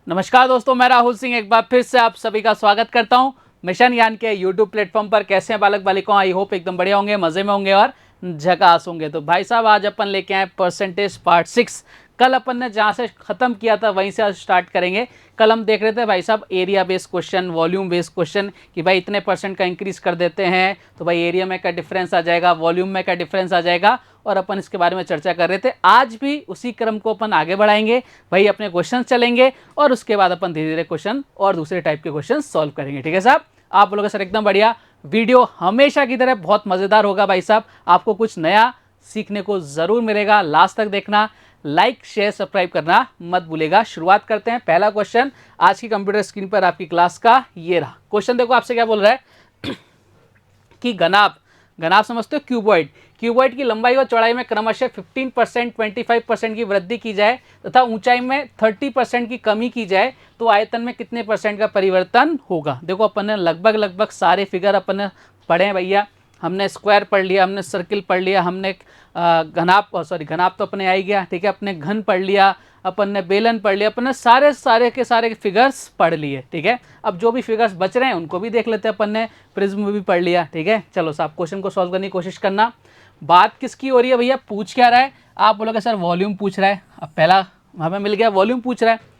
नमस्कार दोस्तों, मैं राहुल सिंह एक बार फिर से आप सभी का स्वागत करता हूं मिशन यान के यूट्यूब प्लेटफॉर्म पर। कैसे हैं बालक बालिकाओं? आई होप एकदम बढ़िया होंगे, मजे में होंगे और झकास होंगे। तो भाई साहब, आज अपन लेके आए परसेंटेज पार्ट 6। कल अपन ने जहां से खत्म किया था वहीं से आज स्टार्ट करेंगे। कल हम देख रहे थे भाई साहब area based question, volume based question कि भाई इतने परसेंट का इंक्रीज कर देते हैं तो भाई एरिया में क्या डिफरेंस आ जाएगा, वॉल्यूम में क्या डिफरेंस आ जाएगा, और अपन इसके बारे में चर्चा कर रहे थे। आज भी उसी क्रम को अपन आगे बढ़ाएंगे भाई, अपने क्वेश्चन चलेंगे और उसके बाद अपन धीरे धीरे क्वेश्चन और दूसरे टाइप के क्वेश्चन सॉल्व करेंगे। ठीक है साहब, आप लोगों सर एकदम बढ़िया। वीडियो हमेशा की तरह बहुत मजेदार होगा भाई साहब, आपको कुछ नया सीखने को जरूर मिलेगा। लास्ट तक देखना, लाइक शेयर सब्सक्राइब करना मत भूलेगा। शुरुआत करते हैं। पहला क्वेश्चन आज की कंप्यूटर स्क्रीन पर आपकी क्लास का ये रहा। क्वेश्चन देखो आपसे क्या बोल रहा है कि घनाभ समझते हो, क्यूबॉइड की लंबाई और चौड़ाई में क्रमशः 15%, 25% की वृद्धि की जाए तथा ऊंचाई में 30% की कमी की जाए तो आयतन में कितने परसेंट का परिवर्तन होगा। देखो अपन ने लगभग सारे फिगर अपन ने पढ़े हैं भैया। हमने स्क्वायर पढ़ लिया, हमने सर्किल पढ़ लिया, हमने घनाभ तो अपने आ ही गया। ठीक है, अपने घन पढ़ लिया, अपन ने बेलन पढ़ लिया, अपन ने सारे के सारे फिगर्स पढ़ लिए। ठीक है, अब जो भी फिगर्स बच रहे हैं उनको भी देख लेते हैं। अपन ने प्रिज्म भी पढ़ लिया। ठीक है, चलो साहब क्वेश्चन को सॉल्व करने की कोशिश करना। बात किसकी हो रही है भैया? पूछ क्या रहा है? आप बोलोगे सर वॉल्यूम पूछ रहा है। अब पहला हमें मिल गया, वॉल्यूम पूछ रहा है।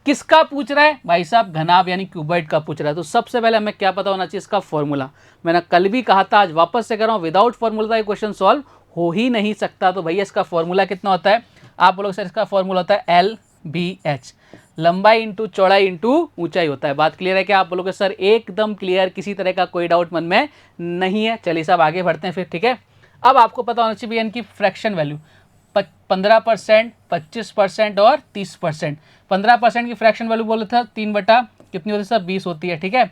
किसका पूछ रहा है भाई साहब? घनाभ यानी क्यूबॉइड का पूछ रहा है। तो सबसे पहले हमें क्या पता होना चाहिए? इसका फॉर्मूला। मैंने कल भी कहा था, आज वापस से कर रहा हूँ, विदाउट फॉर्मूला ये क्वेश्चन सॉल्व हो ही नहीं सकता। तो भैया इसका फॉर्मूला कितना होता है? आप बोलोगे सर इसका फॉर्मूला होता है LBH, लंबाई इंटू चौड़ाई इंटू ऊंचाई होता है। बात क्लियर है क्या? आप बोलोगे सर एकदम क्लियर, किसी तरह का कोई डाउट मन में नहीं है। चलिए साहब आगे बढ़ते हैं फिर। ठीक है, अब आपको पता होना चाहिए इनकी फ्रैक्शन वैल्यू 15%, 25% और 30%। 15% की फ्रैक्शन वैल्यू बोले था 3 बटा कितनी होती है सर? 20 होती है। ठीक है,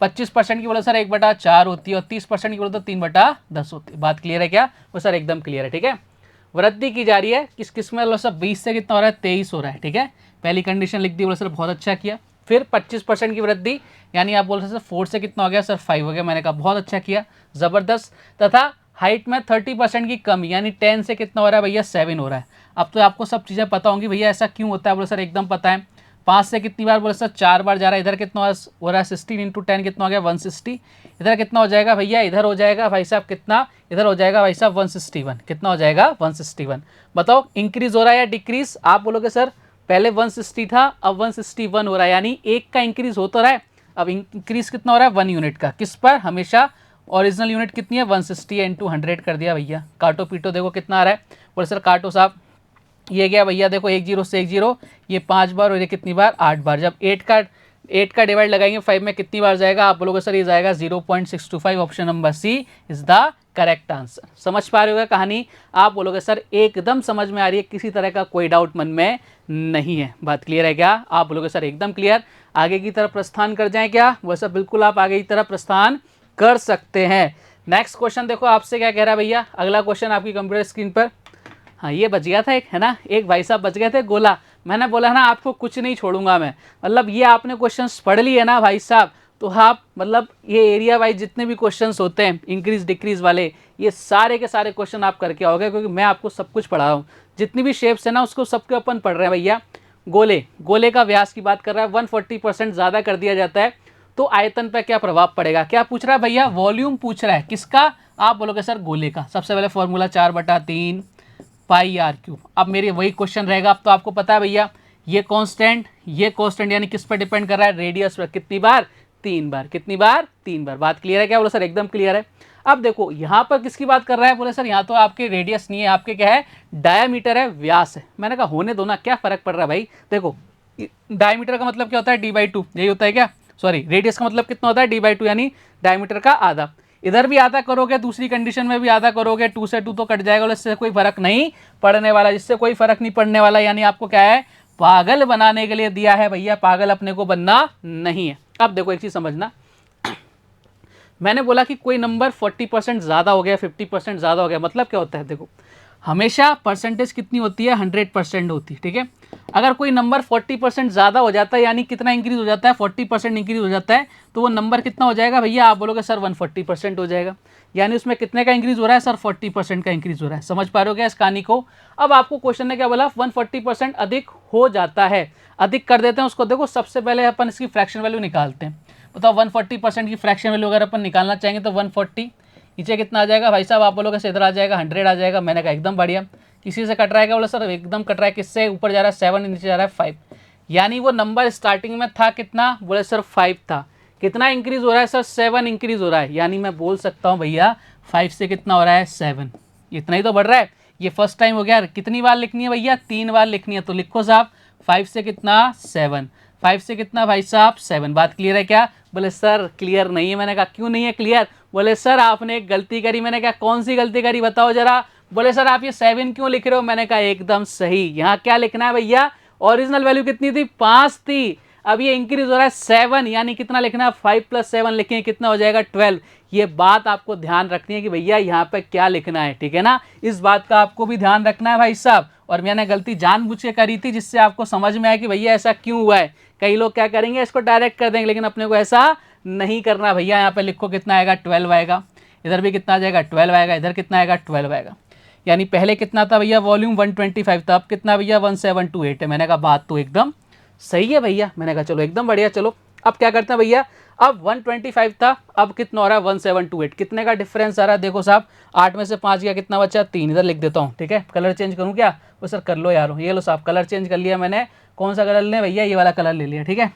25% की बोले सर 1/4 होती है और 30% की बोले तो 3/10 होती है। बात क्लियर है क्या? वो सर एकदम क्लियर है। ठीक है, वृद्धि की जा रही है किस किस में? बोलो सर 20 से कितना हो रहा है? 23 हो रहा है। ठीक है, पहली कंडीशन लिख दी, बोले सर बहुत अच्छा किया। फिर 25% की वृद्धि यानी आप बोल रहे सर 4 से कितना हो गया सर? 5 हो गया। मैंने कहा बहुत अच्छा किया, जबरदस्त। तथा हाइट में 30% की कमी यानी 10 से कितना हो रहा है भैया? 7 हो रहा है। अब तो आपको सब चीज़ें पता होंगी भैया ऐसा क्यों होता है। बोले सर एकदम पता है। 5 से कितनी बार? बोले सर 4 बार जा रहा है। इधर कितना हो रहा है? 16 इंटू 10 कितना हो गया? 160। इधर कितना हो जाएगा भैया? इधर हो जाएगा भाई साहब कितना? इधर हो जाएगा भाई साहब 161। कितना हो जाएगा? 161। बताओ इंक्रीज हो रहा है या डिक्रीज? आप बोलोगे सर पहले 160 था, अब 161 हो रहा है, यानी एक का इंक्रीज हो तो रहा है। अब इंक्रीज कितना हो रहा है? 1 यूनिट का। किस पर? हमेशा ओरिजिनल यूनिट कितनी है? 160 है, इंटू 100 कर दिया भैया। काटो पीटो देखो कितना आ रहा है। बोले सर काटो साहब, ये गया भैया देखो 1 0 से 1 0, ये 5 बार और ये कितनी बार? 8 बार। जब 8 का डिवाइड लगाएंगे 5 में कितनी बार जाएगा? आप बोलोगे सर ये जाएगा 0.625। Option number C is the correct answer. समझ पा रहे हो कहानी? आप बोलोगे सर एकदम समझ में आ रही है, किसी तरह का कोई डाउट मन में नहीं है। बात क्लियर है क्या? आप बोलोगे सर एकदम क्लियर। आगे की तरफ प्रस्थान कर जाएं क्या? वैसा बिल्कुल आप आगे की तरफ प्रस्थान कर सकते हैं। नेक्स्ट क्वेश्चन देखो आपसे क्या कह रहा है भैया। अगला क्वेश्चन आपकी कंप्यूटर स्क्रीन पर। हाँ ये बच गया था एक, है ना, एक भाई साहब बच गए थे गोला। मैंने बोला ना आपको कुछ नहीं छोड़ूंगा मैं। मतलब ये आपने क्वेश्चंस पढ़ लिए ना भाई साहब, तो आप मतलब ये एरिया वाइज जितने भी क्वेश्चंस होते हैं इंक्रीज डिक्रीज वाले, ये सारे के सारे क्वेश्चन आप करके आओगे, क्योंकि मैं आपको सब कुछ पढ़ा रहा हूँ। जितनी भी शेप्स है ना उसको सबके अपन पढ़ रहे हैं भैया। गोले का व्यास की बात कर रहा है, 140% ज़्यादा कर दिया जाता है तो आयतन पर क्या प्रभाव पड़ेगा? क्या पूछ रहा है भैया? वॉल्यूम पूछ रहा है। किसका? आप बोलोगे सर गोले का। सबसे पहले फॉर्मूला 4/3 पाई आर क्यूब। अब मेरे वही क्वेश्चन रहेगा। अब तो आपको पता है भैया ये कांस्टेंट यानी किस पर डिपेंड कर रहा है? रेडियस पर। कितनी बार? 3 बार। कितनी बार? 3 बार। बात क्लियर है क्या? बोलो सर एकदम क्लियर है। अब देखो यहाँ पर किसकी बात कर रहा है? बोले सर यहाँ तो आपके रेडियस नहीं है, आपके क्या है? डायामीटर है, व्यास है। मैंने कहा होने दो ना, क्या फर्क पड़ रहा है भाई। देखो डायमीटर का मतलब क्या होता है? d/2। यही होता है क्या? सॉरी, रेडियस का मतलब कितना होता है? d/2 यानी डायमीटर का आधा। इधर भी आधा करोगे, दूसरी कंडीशन में भी आधा करोगे, 2 से 2 तो कट जाएगा, और इससे कोई फर्क नहीं पड़ने वाला। जिससे कोई फर्क नहीं पड़ने वाला यानी आपको क्या है? पागल बनाने के लिए दिया है भैया। पागल अपने को बनना नहीं है। अब देखो एक चीज समझना, मैंने बोला कि कोई नंबर 40% ज़्यादा हो गया, 50% ज़्यादा हो गया, मतलब क्या होता है? देखो हमेशा परसेंटेज कितनी होती है, 100% होती है, ठीक है। अगर कोई नंबर 40% ज़्यादा हो जाता है, यानी कितना इंक्रीज हो जाता है, 40% इंक्रीज हो जाता है, तो वो नंबर कितना हो जाएगा भैया, आप बोलोगे सर 140% हो जाएगा। यानी उसमें कितने का इंक्रीज हो रहा है सर, 40% का इंक्रीज हो रहा है। समझ पा रहे हो क्या इस कहानी को। अब आपको क्वेश्चन ने क्या बोला, 140% अधिक हो जाता है। अधिक कर देते हैं उसको। देखो सबसे पहले अपन इसकी फ्रैक्शन वैल्यू निकालते हैं। बताओ 140% की फ्रैक्शन वैल्यू अगर अपन निकालना चाहेंगे तो 140 नीचे कितना आ जाएगा भाई साहब, आप बोलोगे इधर आ जाएगा 100 आ जाएगा। मैंने कहा एकदम बढ़िया। किसी से कट रहा है क्या, बोला सर एकदम कट रहा है। किससे, ऊपर जा रहा है 7, नीचे जा रहा है 5। यानी वो नंबर स्टार्टिंग में था कितना, बोले सर 5 था। कितना इंक्रीज हो रहा है सर, 7 इंक्रीज हो रहा है। यानी मैं बोल सकता हूँ भैया 5 से कितना हो रहा है, 7। इतना ही तो बढ़ रहा है। ये फर्स्ट टाइम हो गया। कितनी बार लिखनी है भैया, 3 बार लिखनी है। तो लिखो साहब 5 से कितना, 7। 5 से कितना भाई साहब, 7। बात क्लियर है क्या। बोले सर क्लियर नहीं है। मैंने कहा क्यों नहीं है क्लियर। बोले सर आपने एक गलती करी। मैंने कहा कौन सी गलती करी बताओ जरा। बोले सर आप ये 7 क्यों लिख रहे हो। मैंने कहा एकदम सही, यहाँ क्या लिखना है भैया, ओरिजिनल वैल्यू कितनी थी, 5 थी। अब ये इंक्रीज हो रहा है 7, यानी कितना लिखना है, 5 + 7 लिखेंगे कितना हो जाएगा, 12। ये बात आपको ध्यान रखनी है कि भैया यहाँ पे क्या लिखना है, ठीक है ना। इस बात का आपको भी ध्यान रखना है भाई साहब। और मैंने गलती जानबूझ के करी थी, जिससे आपको समझ में आया कि भैया ऐसा क्यों हुआ है। कई लोग क्या करेंगे, इसको डायरेक्ट कर देंगे, लेकिन अपने को ऐसा नहीं करना भैया। यहाँ पे लिखो कितना आएगा, 12 आएगा। इधर भी कितना आ जाएगा, 12 आएगा। इधर कितना आएगा, 12 आएगा। यानी पहले कितना था भैया, वॉल्यूम 125 था। अब कितना भैया, 1728 है। मैंने कहा बात तो एकदम सही है भैया। मैंने कहा चलो एकदम बढ़िया। चलो अब क्या करते हैं भैया, अब 125 था, अब कितना हो रहा है, 1728। कितने का डिफरेंस आ रहा है, देखो साहब 8 में से 5 गया, कितना बचा, 3। इधर लिख देता हूँ, ठीक है। कलर चेंज करूँ क्या, वो सर कर लो यार। ये लो साहब कलर चेंज कर लिया मैंने। कौन सा कलर लें भैया, ये वाला कलर ले लिया, ठीक है।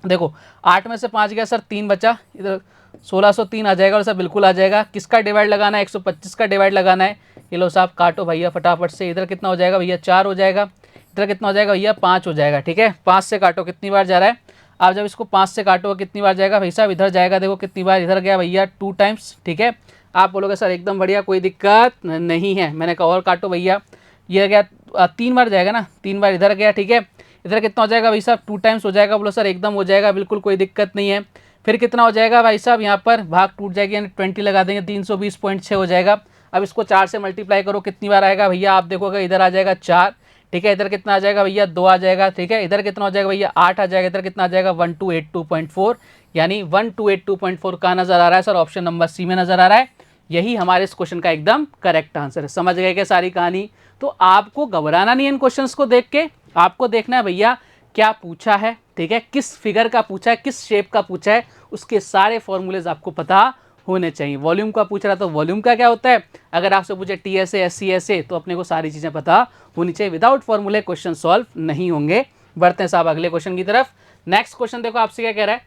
देखो 8 में से 5 गया सर, 3 बचा। इधर 1603 आ जाएगा और सर बिल्कुल आ जाएगा। किसका डिवाइड लगाना है, 125 का डिवाइड लगाना है। ये लो साहब काटो भैया फटाफट से। इधर कितना हो जाएगा भैया, 4 हो जाएगा। इधर कितना हो जाएगा भैया, 5 हो जाएगा, ठीक है। 5 से काटो, कितनी बार जा रहा है। आप जब इसको 5 से काटो कितनी बार जाएगा भाई साहब, इधर जाएगा। देखो कितनी बार इधर गया भैया, 2 टाइम्स, ठीक है। आप बोलोगे सर एकदम बढ़िया, कोई दिक्कत नहीं है। मैंने कहा और काटो भैया, ये गया 3 बार जाएगा ना, 3 बार इधर गया, ठीक है। इधर कितना हो जाएगा भाई साहब, 2 टाइम्स हो जाएगा। बोलो सर एकदम हो जाएगा, बिल्कुल कोई दिक्कत नहीं है। फिर कितना हो जाएगा भाई साहब, यहाँ पर भाग टूट जाएगी, यानी 20 लगा देंगे, 320.6 हो जाएगा। अब इसको 4 से मल्टीप्लाई करो, कितनी बार आएगा भैया, आप देखोगे इधर आ जाएगा 4, ठीक है। इधर कितना आ जाएगा भैया, 2 आ जाएगा, ठीक है। इधर कितना हो जाएगा भैया, 8 आ जाएगा। इधर कितना आ जाएगा, 1282.4, यानी 1282.4 कहाँ नजर आ रहा है सर, ऑप्शन नंबर सी में नजर आ रहा है। यही हमारे इस क्वेश्चन का एकदम करेक्ट आंसर है। समझ गए क्या सारी कहानी। तो आपको घबराना नहीं है इन क्वेश्चंस को देख के। आपको देखना है भैया क्या पूछा है, ठीक है, किस फिगर का पूछा है, किस शेप का पूछा है, उसके सारे फॉर्मूलेज आपको पता होने चाहिए। वॉल्यूम का पूछ रहा तो वॉल्यूम का क्या होता है, अगर आपसे पूछे TSA SCSA तो अपने को सारी चीज़ें पता होनी चाहिए। विदाउट फॉर्मूले क्वेश्चन सॉल्व नहीं होंगे। बढ़ते हैं साहब अगले क्वेश्चन की तरफ। नेक्स्ट क्वेश्चन देखो आपसे क्या कह रहा है,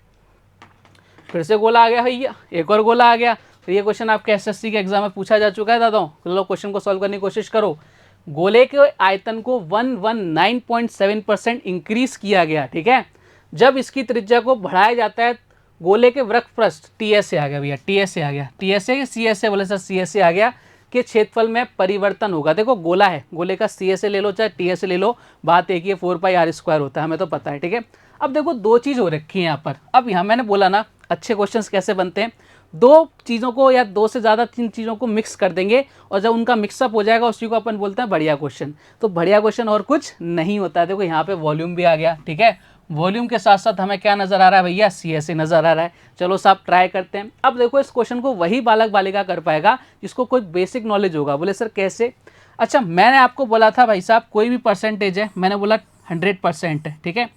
फिर से गोला आ गया भैया, एक और गोला आ गया। तो ये क्वेश्चन आपके SSC के एग्जाम में पूछा जा चुका है दादाओं। चलो क्वेश्चन को सॉल्व करने की कोशिश करो। गोले के आयतन को 119.7% इंक्रीज किया गया, ठीक है। जब इसकी त्रिज्या को बढ़ाया जाता है, गोले के वृत्त पृष्ठ TSA आ गया भैया, TSA आ गया, TSA CSA, बोले सर CSA आ गया, के क्षेत्रफल में परिवर्तन होगा। देखो गोला है, गोले का CSA ले लो चाहे TSA ले लो, बात एक ही है, 4πr² होता है, हमें तो पता है, ठीक है। अब देखो दो चीज़ हो रखी है यहाँ पर। अब यहाँ मैंने बोला ना अच्छे क्वेश्चंस कैसे बनते हैं, दो चीज़ों को या दो से ज़्यादा 3 चीज़ों को मिक्स कर देंगे, और जब उनका मिक्सअप हो जाएगा उसी को अपन बोलते हैं बढ़िया क्वेश्चन। तो बढ़िया क्वेश्चन और कुछ नहीं होता है। देखो यहाँ पे वॉल्यूम भी आ गया, ठीक है। वॉल्यूम के साथ साथ हमें क्या नज़र आ रहा है भैया, CSA नज़र आ रहा है। चलो साहब ट्राई करते हैं। अब देखो इस क्वेश्चन को वही बालक बालिका कर पाएगा जिसको कोई बेसिक नॉलेज होगा। बोले सर कैसे। अच्छा मैंने आपको बोला था भाई साहब कोई भी परसेंटेज है, मैंने बोला 100% है, ठीक है।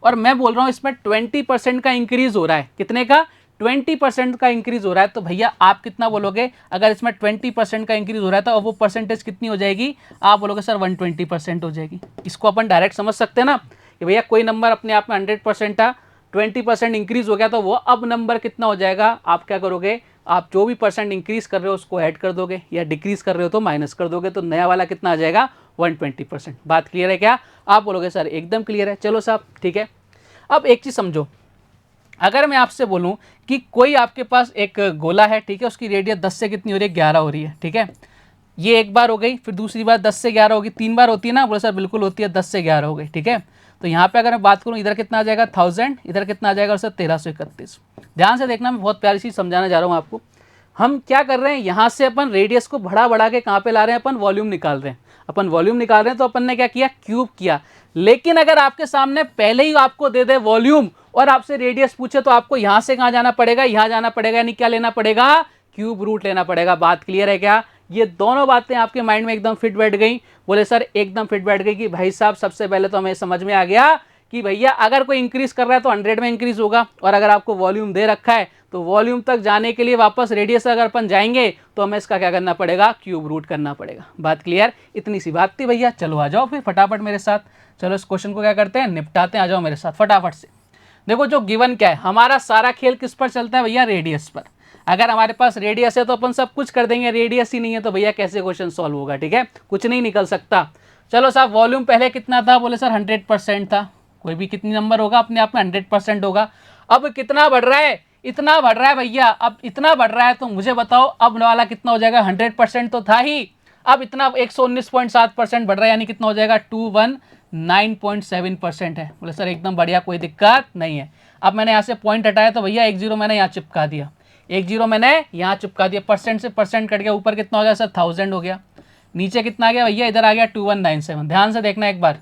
और मैं बोल रहा हूँ इसमें 20% का इंक्रीज हो रहा है। कितने का, 20% का इंक्रीज हो रहा है। तो भैया आप कितना बोलोगे, अगर इसमें 20% का इंक्रीज हो रहा है तो अब वो परसेंटेज कितनी हो जाएगी, आप बोलोगे सर 120% हो जाएगी। इसको अपन डायरेक्ट समझ सकते हैं ना कि भैया कोई नंबर अपने आप में 100% था, 20% इंक्रीज हो गया तो वो अब नंबर कितना हो जाएगा। आप क्या करोगे, आप जो भी परसेंट इंक्रीज कर रहे हो उसको ऐड कर दोगे, या डिक्रीज कर रहे हो तो माइनस कर दोगे, तो नया वाला कितना आ जाएगा, 120%। बात क्लियर है क्या, आप बोलोगे सर एकदम क्लियर है। चलो साहब ठीक है। अब एक चीज़ समझो, अगर मैं आपसे बोलूं कि कोई आपके पास एक गोला है, ठीक है, उसकी रेडियस 10 से कितनी हो रही है, 11 हो रही है, ठीक है। ये एक बार हो गई, फिर दूसरी बार 10 से 11 होगी, 3 बार होती है ना, बोले सर बिल्कुल होती है, 10 से 11 हो गई, ठीक है। तो यहाँ पे अगर मैं बात करूँ, इधर कितना आ जाएगा 1000, इधर कितना आ जाएगा सर 1331। ध्यान से देखना, मैं बहुत प्यारी चीज़ समझाना जा रहा हूँ आपको। हम क्या कर रहे हैं, यहाँ से अपन रेडियस को बढ़ा के कहाँ पे ला रहे हैं, अपन वॉल्यूम निकाल रहे हैं। अपन वॉल्यूम निकाल रहे हैं तो अपन ने क्या किया, क्यूब किया। लेकिन अगर आपके सामने पहले ही आपको दे दे वॉल्यूम और आपसे रेडियस पूछे तो आपको यहाँ से कहाँ जाना पड़ेगा, यहाँ जाना पड़ेगा, यानी क्या लेना पड़ेगा, क्यूब रूट लेना पड़ेगा। बात क्लियर है क्या? ये दोनों बातें आपके माइंड में एकदम फिट बैठ गई? बोले सर एकदम फिट बैठ गई कि भाई साहब सबसे पहले तो हमें समझ में आ गया कि भैया अगर कोई इंक्रीज कर रहा है तो 100 में इंक्रीज होगा, और अगर आपको वॉल्यूम दे रखा है तो वॉल्यूम तक जाने के लिए वापस रेडियस अगर अपन जाएंगे तो हमें इसका क्या करना पड़ेगा, क्यूब रूट करना पड़ेगा। बात क्लियर? इतनी सी बात थी भैया। चलो आ जाओ फिर फटाफट मेरे साथ, चलो इस क्वेश्चन को क्या करते हैं, निपटाते हैं। आ जाओ मेरे साथ फटाफट से। देखो जो गिवन क्या है, हमारा सारा खेल किस पर चलता है भैया, रेडियस पर। अगर हमारे पास रेडियस है तो अपन सब कुछ कर देंगे, रेडियस ही नहीं है तो भैया कैसे क्वेश्चन सॉल्व होगा, ठीक है, कुछ नहीं निकल सकता। चलो साहब वॉल्यूम पहले कितना था, बोले सर 100% था। कोई भी कितनी नंबर होगा अपने आप में 100% होगा। अब कितना बढ़ रहा है, इतना बढ़ रहा है भैया। अब इतना बढ़ रहा है तो मुझे बताओ अब वाला कितना हो जाएगा, 100% तो था ही, अब इतना 119.7% बढ़ रहा है, यानी कितना हो जाएगा, 219.7% है। बोले सर एकदम बढ़िया, कोई दिक्कत नहीं है। अब मैंने यहाँ से पॉइंट हटाया तो भैया 1 0 मैंने यहाँ चिपका दिया, 1 0 मैंने यहाँ चिपका दिया, परसेंट से परसेंट कट गया, ऊपर कितना हो गया सर 1000 हो गया, नीचे कितना आ गया भैया, इधर आ गया 2197। ध्यान से देखना एक बार,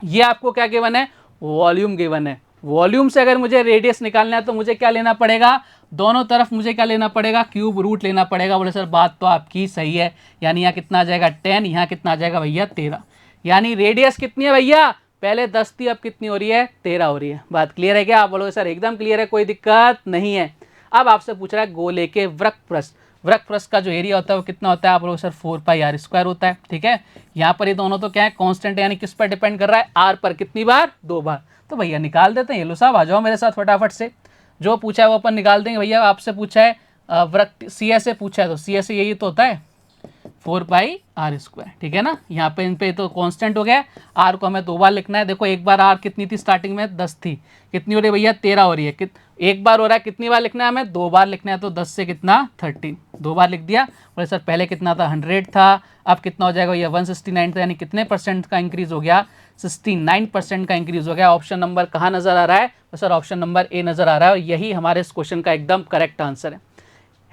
ये आपको क्या गिवन है, वॉल्यूम गिवन है। वॉल्यूम से अगर मुझे रेडियस निकालना है तो मुझे क्या लेना पड़ेगा, दोनों तरफ मुझे क्या लेना पड़ेगा, क्यूब रूट लेना पड़ेगा। बोले सर बात तो आपकी सही है, यानी यहाँ कितना आ जाएगा 10, यहाँ कितना आ जाएगा भैया 13, यानी रेडियस कितनी है भैया, पहले 10 थी अब कितनी हो रही है, 13 हो रही है। बात क्लियर है क्या? आप बोलोगे सर एकदम क्लियर है, कोई दिक्कत नहीं है। अब आपसे पूछ रहा है गोले के वृत्तपृष्ठ, वृत्तपृष्ठ का जो एरिया होता है वो कितना होता है, आप बोलोगे सर 4πr² होता है, ठीक है। यहाँ पर ये दोनों तो क्या है, कांस्टेंट है, यानी किस पर डिपेंड कर रहा है, आर पर। कितनी बार, 2 बार। तो भैया निकाल देते हैं। ये लो साहब आ जाओ मेरे साथ फटाफट से, जो पूछा है वो अपन निकाल देंगे भैया। आपसे पूछा है वृत्त, सी एस से पूछा है तो सी एस से यही तो होता है 4πr², ठीक है ना। यहाँ पे इन पे तो कांस्टेंट हो गया, आर को हमें 2 बार लिखना है। देखो एक बार आर कितनी थी स्टार्टिंग में, 10 थी, कितनी हो रही है भैया, 13 हो रही है। एक बार हो रहा है, कितनी बार लिखना है हमें, 2 बार लिखना है, तो 10 से कितना 13, 2 बार लिख दिया। बोले सर पहले कितना था, 100 था, अब कितना हो जाएगा भैया 169 था, यानी कितने परसेंट का इंक्रीज हो गया, 69% का इंक्रीज हो गया। ऑप्शन नंबर कहाँ नजर आ रहा है, तो सर ऑप्शन नंबर ए नजर आ रहा है, और यही हमारे इस क्वेश्चन का एकदम करेक्ट आंसर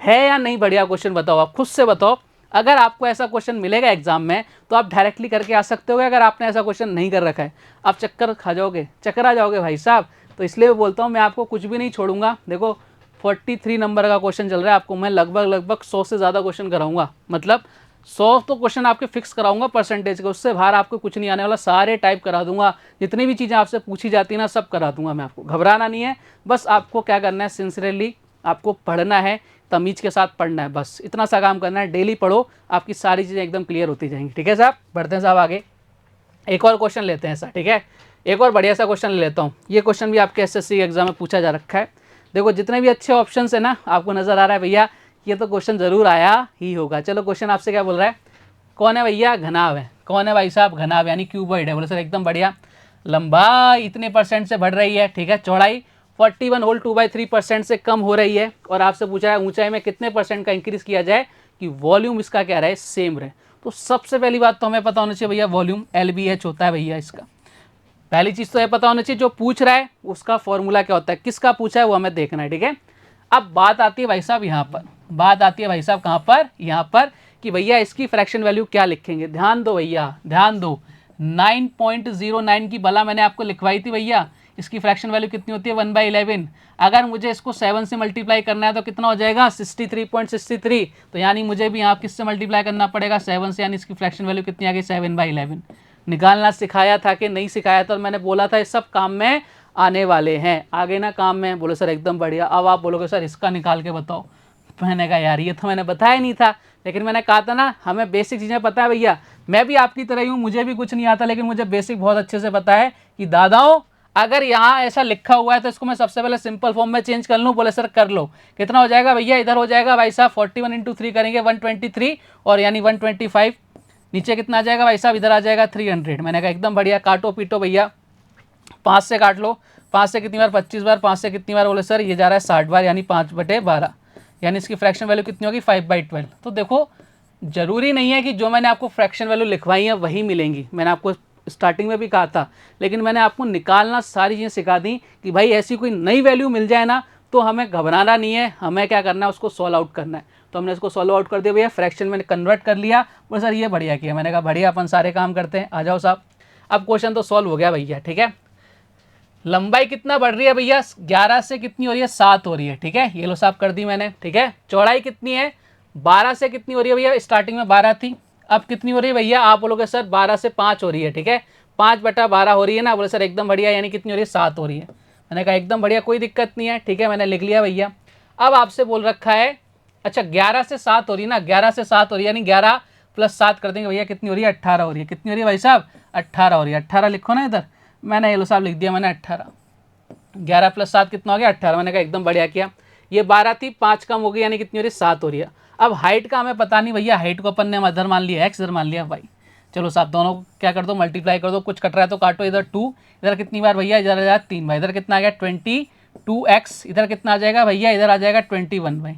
है या नहीं? बढ़िया क्वेश्चन बताओ, आप खुद से बताओ। अगर आपको ऐसा क्वेश्चन मिलेगा एग्जाम में तो आप डायरेक्टली करके आ सकते हो, अगर आपने ऐसा क्वेश्चन नहीं कर रखा है आप चक्कर खा जाओगे, चक्कर आ जाओगे भाई साहब। तो इसलिए बोलता हूँ मैं आपको कुछ भी नहीं छोड़ूंगा। देखो 43 नंबर का क्वेश्चन चल रहा है, आपको मैं लगभग 100 से ज़्यादा क्वेश्चन कराऊंगा, मतलब 100 तो क्वेश्चन आपके फिक्स कराऊंगा परसेंटेज के, उससे बाहर आपको कुछ नहीं आने वाला, सारे टाइप करा दूंगा। जितनी भी चीज़ें आपसे पूछी जाती है ना सब करा दूंगा मैं आपको, घबराना नहीं है। बस आपको क्या करना है, सिंसियरली आपको पढ़ना है, तमीज के साथ पढ़ना है, बस इतना सा काम करना है। डेली पढ़ो, आपकी सारी चीज़ें एकदम क्लियर होती जाएंगी, ठीक है साहब। बढ़ते हैं साहब आगे, एक और क्वेश्चन लेते हैं ऐसा, ठीक है। एक और बढ़िया सा क्वेश्चन ले लेता हूँ। ये क्वेश्चन भी आपके एसएससी एग्जाम में पूछा जा रखा है। देखो जितने भी अच्छे ऑप्शन है ना, आपको नज़र आ रहा है भैया ये तो क्वेश्चन ज़रूर आया ही होगा। चलो क्वेश्चन आपसे क्या बोल रहा है, कौन है भैया, घनाभ है। कौन है भाई साहब, घनाभ, यानी क्यूबॉइड है। बोले सर एकदम बढ़िया, लंबाई इतने परसेंट से बढ़ रही है, ठीक है, चौड़ाई 41 होल 2/3% से कम हो रही है, और आपसे पूछा है ऊंचाई में कितने परसेंट का इंक्रीज किया जाए कि वॉल्यूम इसका क्या रहे, सेम रहे। तो सबसे पहली बात तो हमें पता होना चाहिए भैया, वॉल्यूम LBH होता है भैया इसका। पहली चीज़ तो ये पता होना चाहिए जो पूछ रहा है उसका फॉर्मूला क्या होता है, किसका पूछा है वो हमें देखना है, ठीक है। अब बात आती है भाई साहब यहाँ पर, बात आती है भाई साहब कहाँ पर, यहाँ पर, कि भैया इसकी फ्रैक्शन वैल्यू क्या लिखेंगे। ध्यान दो भैया, ध्यान दो, 9.09 की भला मैंने आपको लिखवाई थी भैया, इसकी फ्रैक्शन वैल्यू कितनी होती है 1/11। अगर मुझे इसको 7 से मल्टीप्लाई करना है तो कितना हो जाएगा 63.63। तो यानी मुझे भी यहाँ किससे मल्टीप्लाई करना पड़ेगा 7 से, यानी इसकी फ्रैक्शन वैल्यू कितनी आ गई 7/11। निकालना सिखाया था कि नहीं सिखाया था, मैंने बोला था इस सब काम में आने वाले हैं, आगे ना काम में। बोलो सर एकदम बढ़िया। अब आप बोलोगे सर इसका निकाल के बताओ। मैंने कहा यार ये तो मैंने बताया नहीं था, लेकिन मैंने कहा था ना हमें बेसिक चीज़ें पता है भैया। मैं भी आपकी तरह ही हूँ, मुझे भी कुछ नहीं आता, लेकिन मुझे बेसिक बहुत अच्छे से पता है कि दादाओं अगर यहाँ ऐसा लिखा हुआ है तो इसको मैं सबसे पहले सिंपल फॉर्म में चेंज कर लूँ। बोले सर कर लो। कितना हो जाएगा भैया, इधर हो जाएगा भाई साहब 41 × 3 करेंगे 123, और यानी 125। नीचे कितना आ जाएगा भाई साहब, इधर आ जाएगा 300। मैंने कहा एकदम बढ़िया, काटो पीटो भैया, 5 से काट लो। 5 से कितनी बार, 25 बार। 5 से कितनी बार, बोले सर ये जा रहा है 60 बार, यानी 5/12, यानी इसकी फ्रैक्शन वैल्यू कितनी होगी 5/12। तो देखो जरूरी नहीं है कि जो मैंने आपको फ्रैक्शन वैल्यू लिखवाई है वही मिलेंगी, मैंने आपको स्टार्टिंग में भी कहा था, लेकिन मैंने आपको निकालना सारी चीज़ें सिखा दी कि भाई ऐसी कोई नई वैल्यू मिल जाए ना तो हमें घबराना नहीं है, हमें क्या करना है, उसको सॉल्व आउट करना है। तो हमने इसको सॉल्व आउट कर दिया भैया, फ्रैक्शन में कन्वर्ट कर लिया। बोले सर ये बढ़िया किया। मैंने कहा बढ़िया, अपन सारे काम करते हैं, आ जाओ साहब। अब क्वेश्चन तो सॉल्व हो गया भैया, ठीक है। लंबाई कितना बढ़ रही है भैया, 11 से कितनी हो रही है, 7 हो रही है, ठीक है। ये लो साहब कर दी मैंने, ठीक है। चौड़ाई कितनी है, 12 से कितनी हो रही है भैया, स्टार्टिंग में 12 थी, अब कितनी हो रही है भैया, आप बोलोगे सर 12 से 5 हो रही है, ठीक है। 5/12 हो रही है ना, बोले सर एकदम बढ़िया, यानी कितनी हो रही है, 7 हो रही है। मैंने कहा एकदम बढ़िया, कोई दिक्कत नहीं है, ठीक है, मैंने लिख लिया भैया। अब आपसे बोल रखा है, अच्छा 11 से 7 हो रही है ना, 11 से 7 हो रही है, यानी 11 + 7 कर देंगे भैया, कितनी हो रही है, 18 हो रही है। कितनी हो रही है भाई साहब, 18 हो रही है। 18 लिखो ना इधर, मैंने ये लो साहब लिख दिया मैंने 18। 11 + 7 कितना हो गया, 18। मैंने कहा एकदम बढ़िया किया। ये 12 थी, 5 कम हो गई, यानी कितनी हो रही है, 7 हो रही है। अब हाइट का हमें पता नहीं भैया, हाइट को अपन ने इधर मान लिया x, इधर मान लिया y। चलो साहब दोनों को क्या कर दो, मल्टीप्लाई कर दो, कुछ कट रहा है तो काटो। इधर 2, इधर कितनी बार भैया, इधर आ जाएगा 3 बार, इधर कितना आ गया 22x, इधर कितना आ जाएगा भैया, इधर आ जाएगा 21 भाई।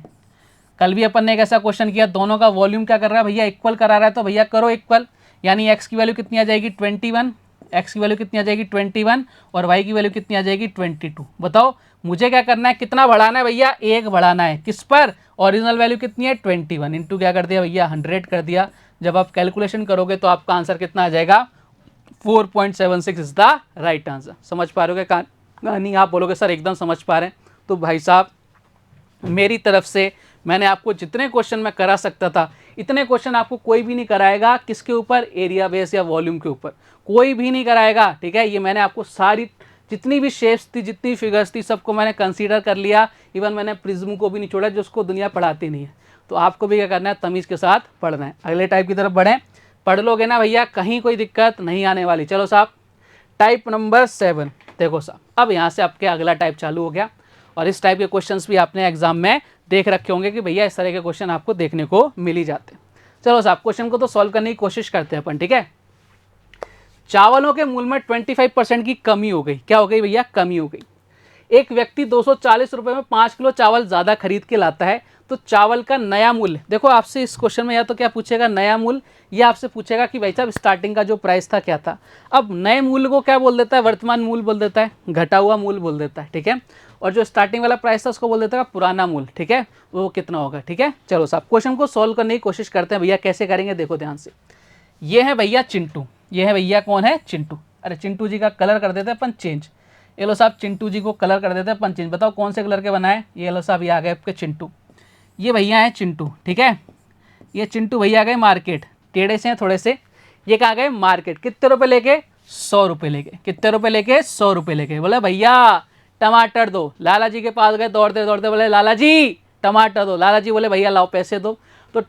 कल भी अपन ने एक ऐसा क्वेश्चन किया, दोनों का वॉल्यूम क्या कर रहा है भैया, इक्वल करा रहा है, तो भैया करो इक्वल, यानी x की वैल्यू कितनी आ जाएगी 21, x की वैल्यू कितनी आ जाएगी 21 और y की वैल्यू कितनी आ जाएगी 22। बताओ मुझे क्या करना है, कितना बढ़ाना है भैया, 1 बढ़ाना है, किस पर, ओरिजिनल वैल्यू कितनी है 21 इंटू क्या कर दिया भैया 100 कर दिया। जब आप कैलकुलेशन करोगे तो आपका आंसर कितना आ जाएगा, 4.76 इज द राइट आंसर। समझ पा रहे हो क्या कहानी, आप बोलोगे सर एकदम समझ पा रहे हैं। तो भाई साहब मेरी तरफ से मैंने आपको जितने क्वेश्चन मैं करा सकता था, इतने क्वेश्चन आपको कोई भी नहीं कराएगा। किसके ऊपर, एरिया बेस या वॉल्यूम के ऊपर, कोई भी नहीं कराएगा, ठीक है। ये मैंने आपको सारी जितनी भी शेप्स थी, जितनी फिगर्स थी, सबको मैंने कंसीडर कर लिया। इवन मैंने प्रिज्म को भी नहीं छोड़ा, जो उसको दुनिया पढ़ाती नहीं है। तो आपको भी क्या करना है, तमीज़ के साथ पढ़ना है। अगले टाइप की तरफ बढ़ें, पढ़ लोगे ना भैया, कहीं कोई दिक्कत नहीं आने वाली। चलो साहब टाइप नंबर 7 देखो साहब, अब यहाँ से आपके अगला टाइप चालू हो गया। और इस टाइप के क्वेश्चंस भी आपने एग्जाम में देख रखे होंगे कि भैया इस तरह के क्वेश्चन आपको देखने को मिल ही जाते हैं। चलो साहब क्वेश्चन को तो सॉल्व करने की कोशिश करते हैं अपन, ठीक है। चावलों के मूल्य में 25% की कमी हो गई। क्या हो गई भैया, कमी हो गई। एक व्यक्ति 240 रुपये में 5 किलो चावल ज़्यादा खरीद के लाता है, तो चावल का नया मूल्य, देखो आपसे इस क्वेश्चन में या तो क्या पूछेगा नया मूल्य, या आपसे पूछेगा कि भाई साहब स्टार्टिंग का जो प्राइस था क्या था। अब नए मूल्य को क्या बोल देता है, वर्तमान मूल्य बोल देता है, घटा हुआ मूल्य बोल देता है, ठीक है। और जो स्टार्टिंग वाला प्राइस था उसको बोल देता है पुराना मूल्य, ठीक है, वो कितना होगा, ठीक है। चलो साहब क्वेश्चन को सॉल्व करने की कोशिश करते हैं भैया, कैसे करेंगे देखो ध्यान से। ये है भैया चिंटू, ये है भैया कौन है, चिंटू। अरे चिंटू जी का कलर कर देते हैं अपन चेंज। ये लो साहब चिंटू जी को कलर कर देते हैं अपन चेंज। बताओ कौन से कलर के बनाए, ये लो साहब ये आ गए आपके चिंटू। ये भैया है चिंटू, ठीक है। ये चिंटू भैया आ गए मार्केट, टेढ़े से हैं थोड़े से। ये कहाँ गए मार्केट, कितने रुपए लेके, 100 रुपये लेके। कितने रुपए लेके, 100 रुपये लेके। बोले भैया टमाटर दो। लाला जी के पास गए दौड़ते दौड़ते, बोले लाला जी टमाटर दो। लाला जी बोले भैया लाओ पैसे दो। तो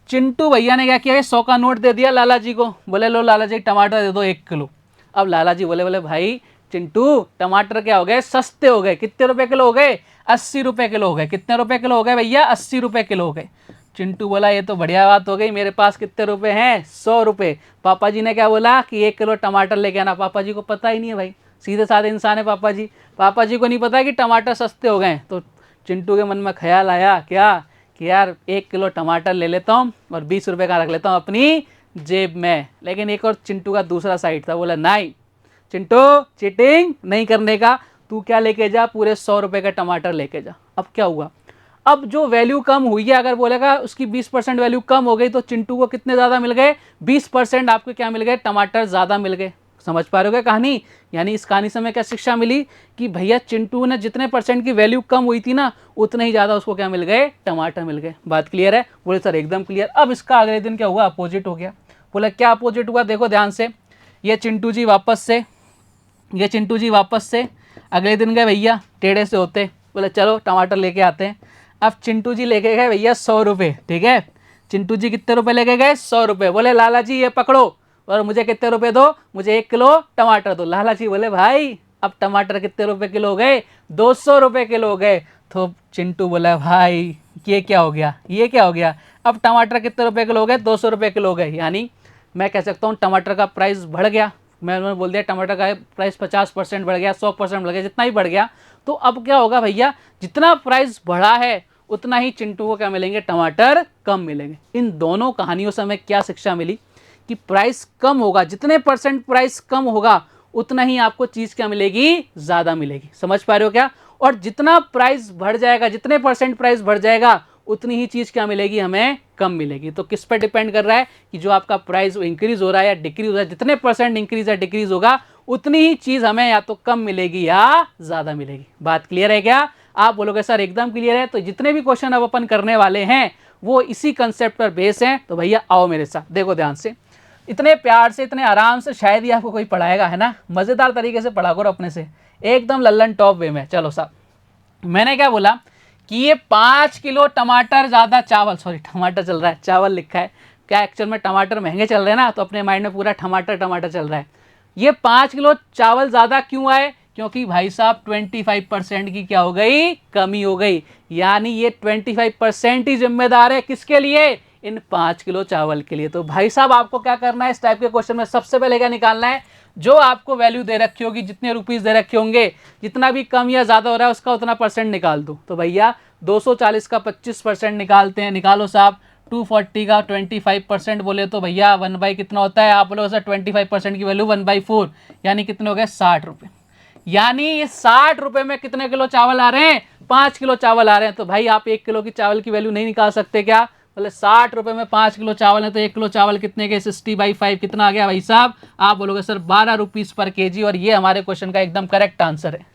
चिंटू भैया ने क्या किया, 100 का नोट दे दिया लाला जी को। बोले लो लाला जी टमाटर दे दो 1 किलो। अब लाला जी बोले भाई चिंटू टमाटर क्या हो गए, सस्ते हो गए। कितने रुपए किलो हो गए, 80 रुपये किलो हो गए। कितने रुपए किलो हो गए भैया, 80 रुपये किलो हो गए। चिंटू बोला ये तो बढ़िया बात हो गई, मेरे पास कितने रुपए हैं, 100 रुपये। पापा जी ने क्या बोला कि 1 किलो टमाटर लेके आना। पापा जी को पता ही नहीं है भाई, सीधे साधे इंसान है पापा जी। पापा जी को नहीं पता कि टमाटर सस्ते हो गए। तो चिंटू के मन में ख्याल आया क्या कि यार 1 किलो टमाटर ले लेता हूँ और 20 रुपये का रख लेता हूँ अपनी जेब में। लेकिन एक और चिंटू का दूसरा साइड था, बोला नहीं चिंटू चीटिंग नहीं करने का, तू क्या लेके जा, पूरे 100 रुपये का टमाटर लेके जा। अब क्या हुआ, अब जो वैल्यू कम हुई है, अगर बोलेगा उसकी 20% वैल्यू कम हो गई, तो चिंटू को कितने ज़्यादा मिल गए, 20% आपको क्या मिल गए, टमाटर ज़्यादा मिल गए। समझ पा रहे हो कहानी। यानी इस कहानी से हमें क्या शिक्षा मिली कि भैया चिंटू ने जितने % की वैल्यू कम हुई थी ना, उतने ही ज़्यादा उसको क्या मिल गए, टमाटर मिल गए। बात क्लियर है, बोले सर एकदम क्लियर। अब इसका अगले दिन क्या हुआ, अपोजिट हो गया। बोला क्या अपोजिट हुआ, देखो ध्यान से। ये चिंटू जी वापस से अगले दिन गए भैया, टेढ़े से होते, बोले चलो टमाटर लेके आते हैं। अब चिंटू जी लेके गए भैया 100 रुपये, ठीक है। चिंटू जी कितने रुपए लेके गए, 100 रुपये। बोले लाला जी ये पकड़ो और मुझे कितने रुपए दो, मुझे 1 किलो टमाटर दो। लाला जी बोले भाई अब टमाटर कितने रुपए किलो हो गए, 200 रुपये किलो हो गए। तो चिंटू बोला भाई ये क्या हो गया, ये क्या हो गया, अब टमाटर कितने रुपए किलो हो गए, 200 रुपये किलो हो गए। यानी मैं कह सकता हूँ टमाटर का प्राइस बढ़ गया। मैंने बोल दिया टमाटर का प्राइस 50% बढ़ गया, 100% बढ़ गया, जितना ही बढ़ गया। तो अब क्या होगा भैया, जितना प्राइस बढ़ा है उतना ही चिंटू को क्या मिलेंगे, टमाटर कम मिलेंगे। इन दोनों कहानियों से हमें क्या शिक्षा मिली कि प्राइस कम होगा, जितने % प्राइस कम होगा उतना ही आपको चीज़ क्या मिलेगी, ज़्यादा मिलेगी। समझ पा रहे हो क्या। और जितना प्राइस बढ़ जाएगा, जितने परसेंट प्राइस बढ़ जाएगा, उतनी ही चीज़ क्या मिलेगी, हमें कम मिलेगी। तो किस पर डिपेंड कर रहा है कि जो आपका प्राइस इंक्रीज हो रहा है या डिक्रीज हो रहा है, जितने परसेंट इंक्रीज या डिक्रीज होगा उतनी ही चीज़ हमें या तो कम मिलेगी या ज़्यादा मिलेगी। बात क्लियर है क्या? आप बोलोगे सर एकदम क्लियर है। तो जितने भी क्वेश्चन अब अपन करने वाले हैं वो इसी कंसेप्ट पर बेस हैं। तो भैया आओ मेरे साथ, देखो ध्यान से, इतने प्यार से, इतने आराम से शायद ही आपको कोई पढ़ाएगा, है ना। मज़ेदार तरीके से पढ़ा करो अपने से, एकदम लल्लन टॉप वे में। चलो साहब, मैंने क्या बोला कि ये 5 किलो टमाटर ज़्यादा चावल, सॉरी टमाटर चल रहा है, चावल लिखा है, क्या एक्चुअल में टमाटर महंगे चल रहे हैं ना, तो अपने माइंड में पूरा टमाटर टमाटर चल रहा है। ये 5 किलो चावल ज़्यादा क्यों आए? क्योंकि भाई साहब 25% की क्या हो गई, कमी हो गई। यानी ये 25% ही जिम्मेदार है किसके लिए, इन 5 किलो चावल के लिए। तो भाई साहब आपको क्या करना है इस टाइप के क्वेश्चन में, सबसे पहले क्या निकालना है, जो आपको वैल्यू दे रखी होगी, जितने रुपीस दे रखे होंगे, जितना भी कम या ज़्यादा हो रहा है उसका उतना परसेंट निकाल दो। तो भैया 240 का 25% निकालते हैं, निकालो साहब। 240 का 25% बोले तो भैया 1 बाई कितना होता है, आप बोलो सर 25% की वैल्यू 1/4, यानी कितने हो गए, 60 रुपये। यानी ये 60 रुपये में कितने किलो चावल आ रहे हैं, 5 किलो चावल आ रहे हैं। तो भाई आप 1 किलो की चावल की वैल्यू नहीं निकाल सकते क्या? बोले 60 रुपये में 5 किलो चावल है, तो 1 किलो चावल कितने के, 60/5 कितना आ गया भाई साहब? आप बोलोगे सर 12 रुपीज़ पर केजी। और ये हमारे क्वेश्चन का एकदम करेक्ट आंसर है।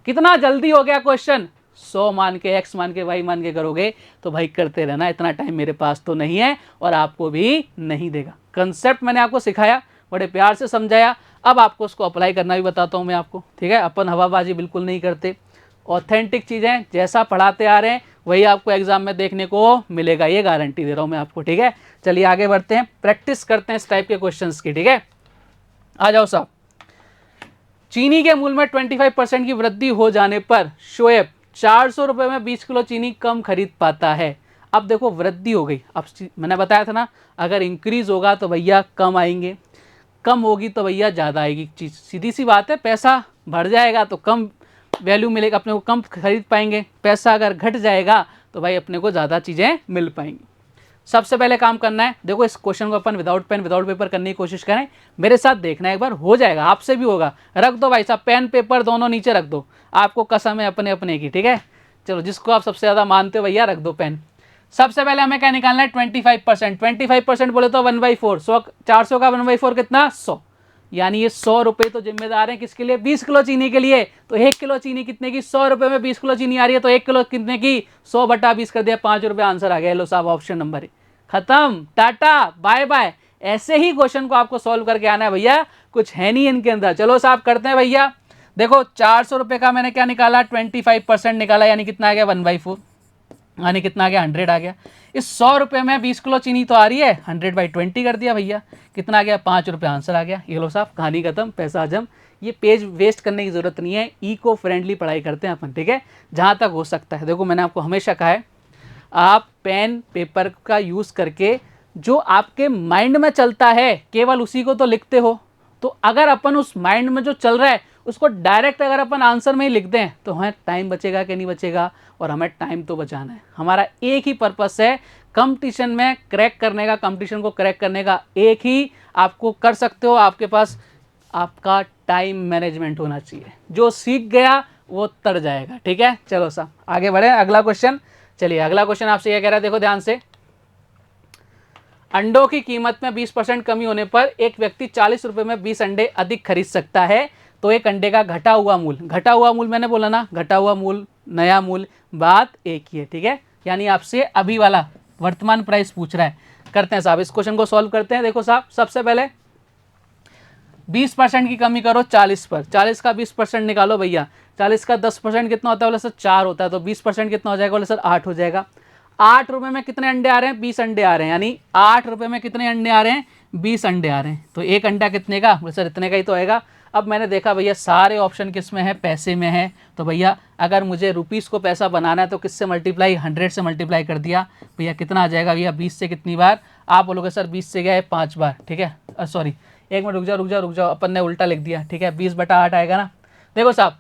कितना जल्दी हो गया क्वेश्चन, 100 मान के, x मान के, y मान के करोगे तो भाई करते रहना, इतना टाइम मेरे पास तो नहीं है और आपको भी नहीं देगा। कंसेप्ट मैंने आपको सिखाया, बड़े प्यार से समझाया, अब आपको उसको अप्लाई करना भी बताता हूँ मैं आपको, ठीक है। अपन हवाबाजी बिल्कुल नहीं करते, ऑथेंटिक चीज़ें जैसा पढ़ाते आ रहे हैं वही आपको एग्जाम में देखने को मिलेगा, ये गारंटी दे रहा हूँ मैं आपको, ठीक है। चलिए आगे बढ़ते हैं, प्रैक्टिस करते हैं इस टाइप के क्वेश्चंस की, ठीक है। आ जाओ साहब, चीनी के मूल्य में 25% की वृद्धि हो जाने पर शोएब 400 रुपये में 20 किलो चीनी कम खरीद पाता है। अब देखो वृद्धि हो गई, अब मैंने बताया था ना, अगर इंक्रीज होगा तो भैया कम आएंगे, कम होगी तो भैया ज़्यादा आएगी चीज़, सीधी सी बात है। पैसा बढ़ जाएगा तो कम वैल्यू मिलेगा, अपने को कम खरीद पाएंगे। पैसा अगर घट जाएगा तो भाई अपने को ज़्यादा चीज़ें मिल पाएंगी। सबसे पहले काम करना है, देखो इस क्वेश्चन को अपन विदाउट पेन विदाउट पेपर करने की कोशिश करें, मेरे साथ देखना है एक बार, हो जाएगा, आपसे भी होगा। रख दो भाई साहब पेन पेपर दोनों नीचे रख दो, आपको कसम है अपने अपने की, ठीक है। चलो जिसको आप सबसे ज़्यादा मानते हो भैया रख दो पेन। सबसे पहले हमें क्या निकालना है, 25%। 25% बोले तो 1/4, 400 का 1/4 कितना, 100। यानी ये 100 रुपये तो जिम्मेदार है किसके लिए, 20 किलो चीनी के लिए। तो 1 किलो चीनी कितने की, 100 रुपये में 20 किलो चीनी आ रही है, तो 1 किलो कितने की, 100/20 कर दिया, 5 रुपये आंसर आ गया। लो साहब ऑप्शन नंबर ए, खत्म, टाटा बाय बाय। ऐसे ही क्वेश्चन को आपको सॉल्व करके आना है भैया, कुछ है नहीं इनके अंदर। चलो साहब करते हैं भैया, देखो 400 रुपये का मैंने क्या निकाला, 25% निकाला, यानी कितना आ गया 1/4, यानी कितना आ गया 100 आ गया। इस 100 रुपये में 20 किलो चीनी तो आ रही है, 100/20 कर दिया भैया, कितना आ गया, 5 रुपये आंसर आ गया। ये लो साहब कहानी खत्म, पैसा हजम। ये पेज वेस्ट करने की ज़रूरत नहीं है, इको फ्रेंडली पढ़ाई करते हैं अपन, ठीक है, जहाँ तक हो सकता है। देखो मैंने आपको हमेशा कहा है, आप पेन पेपर का यूज़ करके जो आपके माइंड में चलता है केवल उसी को तो लिखते हो। तो अगर अपन उस माइंड में जो चल रहा है उसको डायरेक्ट अगर अपन आंसर में ही लिख दें तो हमें टाइम बचेगा कि नहीं बचेगा, और हमें टाइम तो बचाना है। हमारा एक ही पर्पस है कंपटीशन में क्रैक करने का, कंपटीशन को क्रैक करने का एक ही आपको कर सकते हो, आपके पास आपका टाइम मैनेजमेंट होना चाहिए। जो सीख गया वो तर जाएगा, ठीक है। चलो साहब आगे बढ़े, अगला क्वेश्चन। चलिए अगला क्वेश्चन आपसे क्या कह रहा है, देखो ध्यान से, अंडों की कीमत में 20% कमी होने पर एक व्यक्ति 40 रुपये में 20 अंडे अधिक खरीद सकता है, तो एक अंडे का घटा हुआ मूल्य, घटा हुआ मूल्य मैंने बोला ना, घटा हुआ मूल्य नया मूल्य, बात एक ही है, ठीक है। यानी आपसे अभी वाला वर्तमान प्राइस पूछ रहा है। करते हैं साहब इस क्वेश्चन को सॉल्व करते हैं। देखो साहब सबसे पहले 20% की कमी करो 40 पर, 40 का 20% निकालो भैया, 40 का 10% कितना होता है, बोले सर 4 होता है, तो 20% कितना हो जाएगा, बोले सर 8 हो जाएगा। 8 रुपये में कितने अंडे आ रहे हैं, 20 अंडे आ रहे हैं, यानी 8 रुपये में कितने अंडे आ रहे हैं, 20 अंडे आ रहे हैं। तो एक अंडा कितने का, बोले सर इतने का ही तो आएगा। अब मैंने देखा भैया सारे ऑप्शन किस में है, पैसे में है, तो भैया अगर मुझे रुपीज़ को पैसा बनाना है तो किससे मल्टीप्लाई, 100 से मल्टीप्लाई कर दिया भैया, कितना आ जाएगा भैया, 20 से कितनी बार, आप बोलोगे सर 20 से गया है 5 बार, ठीक है। सॉरी एक मिनट रुक जाओ, अपन ने उल्टा लिख दिया, ठीक है, 20/8 आएगा ना। देखो साहब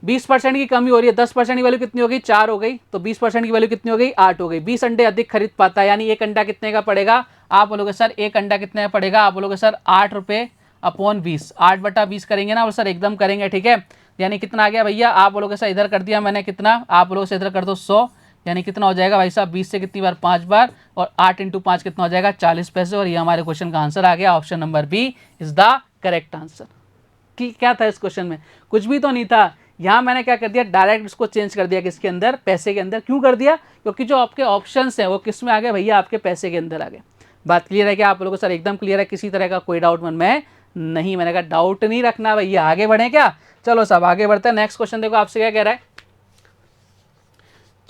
20% की कमी हो रही है, 10% की वैल्यू कितनी हो गई, 4 हो गई, तो 20% की वैल्यू कितनी हो गई, 8 हो गई। 20 अंडे अधिक खरीद पाता है, यानी एक अंडा कितने का पड़ेगा, आप बोलोगे सर एक अंडा कितने का पड़ेगा, आप बोलोगे सर 8 रुपये/20, 8/20 करेंगे ना, और सर एकदम करेंगे, ठीक है। यानी कितना आ गया भैया, आप बोलोगे सर इधर कर दिया मैंने कितना, आप बोलोगे सर इधर कर दो 100, यानी कितना हो जाएगा भाई साहब 20 से कितनी बार 5 बार, और 8 × 5 कितना हो जाएगा 40 पैसे। और ये हमारे क्वेश्चन का आंसर आ गया, option number B is the correct answer. कि क्या था इस क्वेश्चन में, कुछ भी तो नहीं था। यहाँ मैंने क्या कर दिया, डायरेक्ट उसको चेंज कर दिया किसके अंदर, पैसे के अंदर। क्यों कर दिया, क्योंकि जो आपके ऑप्शंस हैं वो किस में आ गए भैया, आपके पैसे के अंदर आ गए। बात क्लियर है क्या आप लोगों को, सर एकदम क्लियर है, किसी तरह का कोई डाउट मन में नहीं। मैंने कहा डाउट नहीं रखना भैया, आगे बढ़े क्या। चलो सब आगे बढ़ते हैं। नेक्स्ट क्वेश्चन देखो आपसे क्या कह रहा है,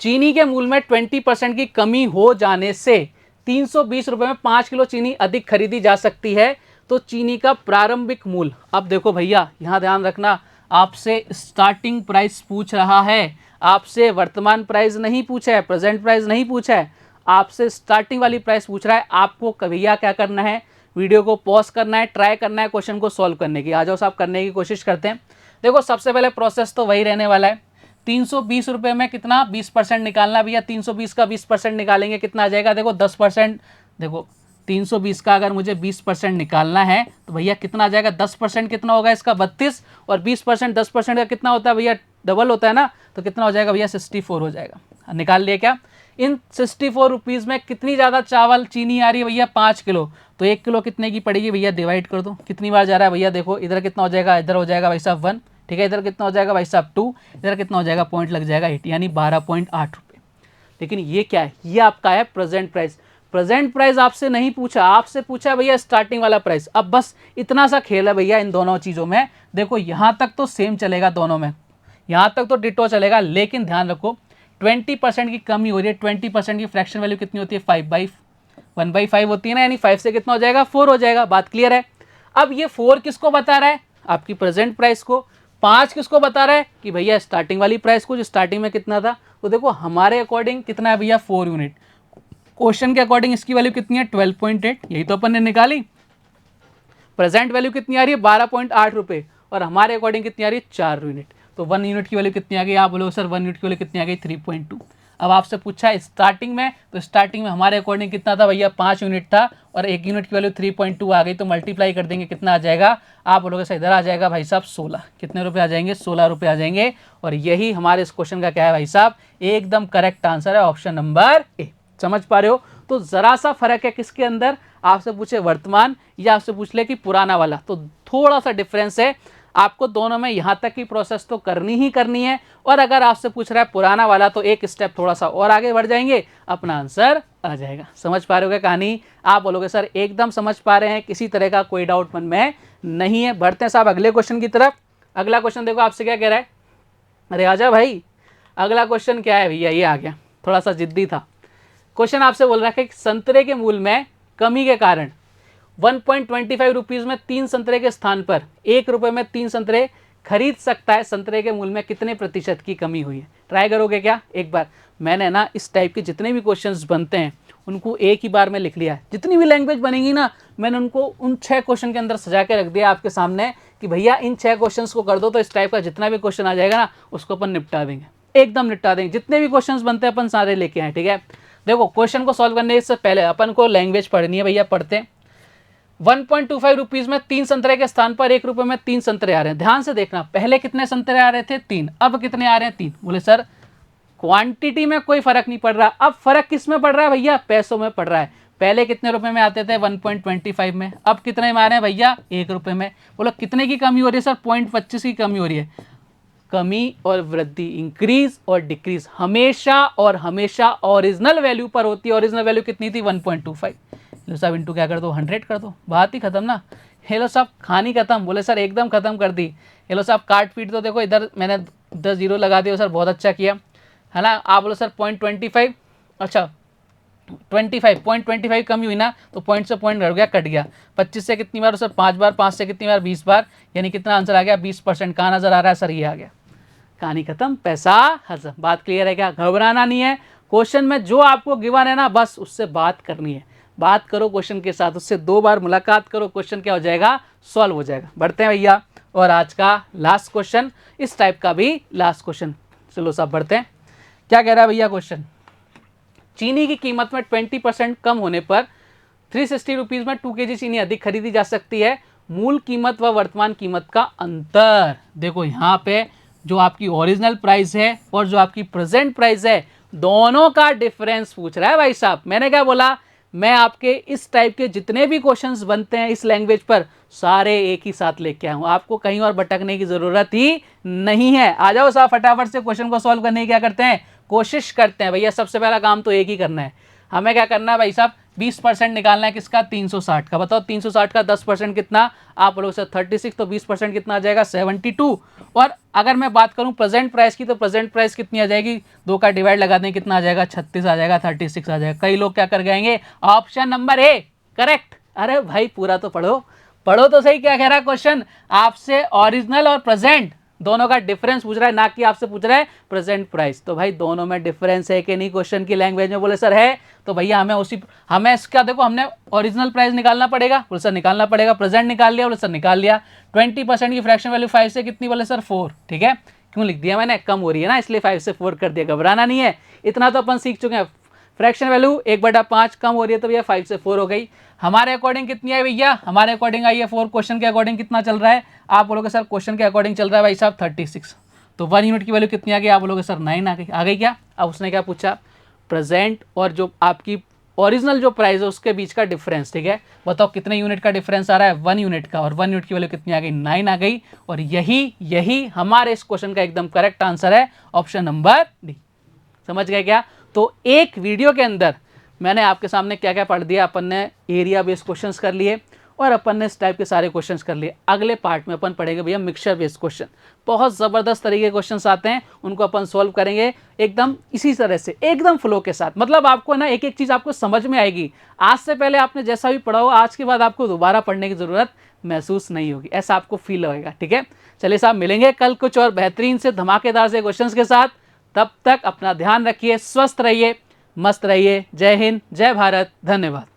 चीनी के मूल्य में 20% की कमी हो जाने से 320 रुपए में 5 किलो चीनी अधिक खरीदी जा सकती है, तो चीनी का प्रारंभिक मूल्य। अब देखो भैया यहाँ ध्यान रखना, आपसे स्टार्टिंग प्राइस पूछ रहा है, आपसे वर्तमान प्राइस नहीं पूछा है, प्रेजेंट प्राइस नहीं पूछा है, आपसे स्टार्टिंग वाली प्राइस पूछ रहा है। आपको भैया क्या करना है, वीडियो को पॉज करना है, ट्राई करना है क्वेश्चन को सॉल्व करने की। आ जाओ साहब करने की कोशिश करते हैं। देखो सबसे पहले प्रोसेस तो वही रहने वाला है, 320 रुपये में कितना 20% निकालना भैया, 320 का 20% निकालेंगे कितना आ जाएगा, देखो 10%। देखो 320 का अगर मुझे 20% निकालना है तो भैया कितना आ जाएगा, 10% कितना होगा इसका 32, और 20% 10% का कितना होता है भैया, डबल होता है ना, तो कितना हो जाएगा भैया 64 हो जाएगा। निकाल लिया क्या। इन 64 रुपीज़ में कितनी ज़्यादा चावल चीनी आ रही है भैया, 5 किलो, तो 1 किलो कितने की पड़ेगी भैया, डिवाइड कर दो। कितनी बार जा रहा है भैया, देखो इधर कितना हो जाएगा, इधर हो जाएगा भाई साहब 1, ठीक है, इधर कितना हो जाएगा भाई साहब 2, इधर कितना हो जाएगा, पॉइंट लग जाएगा 8, यानी 12.8 रुपये। लेकिन ये क्या है, ये आपका है प्रेजेंट प्राइस। प्रेजेंट प्राइस आपसे नहीं पूछा, आपसे पूछा भैया स्टार्टिंग वाला प्राइस। अब बस इतना सा खेल है भैया इन दोनों चीज़ों में। देखो यहाँ तक तो सेम चलेगा दोनों में, यहाँ तक तो डिटो चलेगा, लेकिन ध्यान रखो 20% की कमी हो रही है। 20% की फ्रैक्शन वैल्यू कितनी होती है, 1/5 होती है ना, यानी 5 से कितना हो जाएगा 4 हो जाएगा। बात क्लियर है। अब ये 4 किसको बता रहा है, आपकी प्रेजेंट प्राइस को। 5 किसको बता रहा है कि भैया स्टार्टिंग वाली प्राइस को, जो स्टार्टिंग में कितना था। तो देखो हमारे अकॉर्डिंग कितना है भैया 4 यूनिट, क्वेश्चन के अकॉर्डिंग इसकी वैल्यू कितनी है 12.8, यही तो अपन ने निकाली। प्रेजेंट वैल्यू कितनी आ रही है 12.8 रुपये, और हमारे अकॉर्डिंग कितनी आ रही है 4 यूनिट। तो 1 यूनिट की वैल्यू कितनी आ गई, आप बोलो सर 1 यूनिट की वैल्यू कितनी आ गई 3.2। अब आपसे पूछा है स्टार्टिंग में, तो स्टार्टिंग में हमारे अकॉर्डिंग कितना था भैया 5 यूनिट था, और 1 यूनिट की वैल्यू 3.2 आ गई, तो मल्टीप्लाई कर देंगे कितना आ जाएगा, आप बोलोगे सर इधर आ जाएगा भाई साहब 16। कितने रुपए आ जाएंगे, 16 रुपये आ जाएंगे। और यही हमारे इस क्वेश्चन का क्या है भाई साहब, एकदम करेक्ट आंसर है, ऑप्शन नंबर ए। समझ पा रहे हो। तो जरा सा फर्क है किसके अंदर, आपसे पूछे वर्तमान या आपसे पूछ ले कि पुराना वाला, तो थोड़ा सा डिफरेंस है। आपको दोनों में यहाँ तक की प्रोसेस तो करनी ही करनी है, और अगर आपसे पूछ रहा है पुराना वाला तो एक स्टेप थोड़ा सा और आगे बढ़ जाएंगे, अपना आंसर आ जाएगा। समझ पा रहे हो क्या कहानी, आप बोलोगे सर एकदम समझ पा रहे हैं, किसी तरह का कोई डाउट मन में नहीं है। बढ़ते हैं साहब अगले क्वेश्चन की तरफ। अगला क्वेश्चन देखो आपसे क्या कह रहा है, अरे आजा भाई, अगला क्वेश्चन क्या है भैया, ये आ गया, थोड़ा सा जिद्दी था। क्वेश्चन आपसे बोल रहा है कि संतरे के मूल्य में कमी के कारण 1.25 रुपीज़ में 3 संतरे के स्थान पर 1 रुपये में 3 संतरे खरीद सकता है, संतरे के मूल्य में कितने प्रतिशत की कमी हुई है। ट्राई करोगे क्या एक बार। मैंने ना इस टाइप के जितने भी क्वेश्चंस बनते हैं उनको एक ही बार में लिख लिया है। जितनी भी लैंग्वेज बनेगी ना, मैंने उनको उन 6 क्वेश्चन के अंदर सजा के रख दिया आपके सामने कि भैया इन 6 क्वेश्चंस को कर दो, तो इस टाइप का जितना भी क्वेश्चन आ जाएगा ना उसको अपन निपटा देंगे, एकदम निपटा देंगे। जितने भी क्वेश्चंस बनते हैं अपन सारे लेके आए, ठीक है। देखो क्वेश्चन को सॉल्व करने से पहले अपन को लैंग्वेज पढ़नी है भैया, पढ़ते हैं। 1.25 रुपीज़ में 3 संतरे के स्थान पर 1 रुपये में 3 संतरे आ रहे हैं। ध्यान से देखना, पहले कितने संतरे आ रहे थे 3, अब कितने आ रहे हैं 3। बोले सर क्वांटिटी में कोई फर्क नहीं पड़ रहा, अब फर्क किस में पड़ रहा है भैया, पैसों में पड़ रहा है। पहले कितने रुपए में आते थे 1.25 में, अब कितने में आ रहे हैं भैया 1 रुपये में। बोलो कितने की कमी हो रही है सर, 0.25 की कमी हो रही है। कमी और वृद्धि, इंक्रीज और डिक्रीज हमेशा और हमेशा ओरिजिनल वैल्यू पर होती है। ओरिजिनल वैल्यू कितनी थी 1.25। लो साहब इंटू क्या कर दो 100 कर दो, बात ही खत्म ना। हेलो साहब कहानी खत्म। बोले सर एकदम खत्म कर दी। हेलो साहब काट पीट तो देखो, इधर मैंने 10 जीरो लगा दिया सर, बहुत अच्छा किया है ना। आप बोलो सर 0.25, अच्छा 0.25 कमी हुई ना, तो पॉइंट से पॉइंट घट गया, कट गया। 25 से कितनी बार सर 5 बार, 5 से कितनी बार 20 बार, यानी कितना आंसर आ गया 20%। कहाँ नजर आ रहा है सर, ये आ गया। कहानी खत्म, पैसा हजम। बात क्लियर है क्या, घबराना नहीं है। क्वेश्चन में जो आपको गिवन है ना, बस उससे बात करनी है। बात करो क्वेश्चन के साथ, उससे 2 बार मुलाकात करो, क्वेश्चन क्या हो जाएगा, सॉल्व हो जाएगा। बढ़ते हैं भैया, और आज का लास्ट क्वेश्चन, इस टाइप का भी लास्ट क्वेश्चन। चलो साहब बढ़ते हैं। क्या कह रहा है भैया क्वेश्चन, चीनी की कीमत में 20% कम होने पर 360 रुपीज़ में 2 kg चीनी अधिक खरीदी जा सकती है। मूल कीमत व वर्तमान कीमत का अंतर। देखो यहाँ पे जो आपकी ओरिजिनल प्राइस है और जो आपकी प्रेजेंट प्राइस है, दोनों का डिफरेंस पूछ रहा है भाई साहब। मैंने क्या बोला, मैं आपके इस टाइप के जितने भी क्वेश्चंस बनते हैं इस लैंग्वेज पर, सारे एक ही साथ लेके आया हूं, आपको कहीं और भटकने की जरूरत ही नहीं है। आ जाओ साहब, फटाफट से क्वेश्चन को सॉल्व करने की क्या करते हैं, कोशिश करते हैं। भैया सबसे पहला काम तो एक ही करना है, हमें क्या करना है भाई साहब, 20% निकालना है किसका, 360 का। बताओ 360 का 10% कितना, आप लोग से 36, तो 20% कितना आ जाएगा, 72। और अगर मैं बात करूं प्रेजेंट प्राइस की, तो प्रेजेंट प्राइस कितनी आ जाएगी, 2 का डिवाइड लगा दें कितना आ जाएगा, 36 आ जाएगा, 36 आ जाएगा। कई लोग क्या कर गएंगे, ऑप्शन नंबर ए करेक्ट। अरे भाई पूरा तो पढ़ो, पढ़ो तो सही, क्या कह रहा है क्वेश्चन, आपसे ओरिजिनल और प्रेजेंट दोनों का डिफरेंस पूछ रहा है, ना कि आपसे पूछ रहा है प्रेजेंट प्राइस। तो भाई दोनों में डिफरेंस है कि नहीं, क्वेश्चन की लैंग्वेज में बोले सर है, तो भैया हमें इसका देखो, हमने ओरिजिनल प्राइस निकालना पड़ेगा, बोले सर निकालना पड़ेगा, प्रेजेंट निकाल लिया, बोले सर निकाल लिया। 20% की फ्रैक्शन वैल्यू 5 से कितनी, बोले सर 4, ठीक है। क्यों लिख दिया मैंने, कम हो रही है ना, इसलिए 5 से 4 कर दिया, घबराना नहीं है, इतना तो अपन सीख चुके हैं। फ्रैक्शन वैल्यू 1/5 कम हो रही है, तो भैया 5 से 4 हो गई। हमारे अकॉर्डिंग कितनी आई भैया, हमारे अकॉर्डिंग आई है 4। क्वेश्चन के अकॉर्डिंग कितना चल रहा है, आप बोलोगे सर क्वेश्चन के अकॉर्डिंग चल रहा है भाई साहब 36, तो 1 यूनिट की वैल्यू कितनी आ गई, आप बोलोगे सर 9 आ गई क्या। अब उसने क्या पूछा, प्रेजेंट और जो आपकी ओरिजिनल जो प्राइस है उसके बीच का डिफरेंस, ठीक है। बताओ कितने यूनिट का डिफरेंस आ रहा है, 1 यूनिट का, और 1 यूनिट की वैल्यू कितनी आ गई, 9 आ गई। और यही हमारे इस क्वेश्चन का एकदम करेक्ट आंसर है, ऑप्शन नंबर डी। समझ गए क्या। तो एक वीडियो के अंदर मैंने आपके सामने क्या क्या पढ़ दिया, अपन ने एरिया बेस्ड क्वेश्चंस कर लिए और अपन ने इस टाइप के सारे क्वेश्चंस कर लिए। अगले पार्ट में अपन पढ़ेंगे भैया मिक्सचर बेस्ड क्वेश्चन, बहुत ज़बरदस्त तरीके के क्वेश्चंस आते हैं, उनको अपन सॉल्व करेंगे एकदम इसी तरह से, एकदम फ्लो के साथ। मतलब आपको ना एक एक चीज़ आपको समझ में आएगी। आज से पहले आपने जैसा भी पढ़ा हो, आज के बाद आपको दोबारा पढ़ने की ज़रूरत महसूस नहीं होगी, ऐसा आपको फील होगा, ठीक है। चलिए साहब, मिलेंगे कल कुछ और बेहतरीन से धमाकेदार से क्वेश्चन के साथ। तब तक अपना ध्यान रखिए, स्वस्थ रहिए, मस्त रहिए। जय हिंद, जय भारत, धन्यवाद।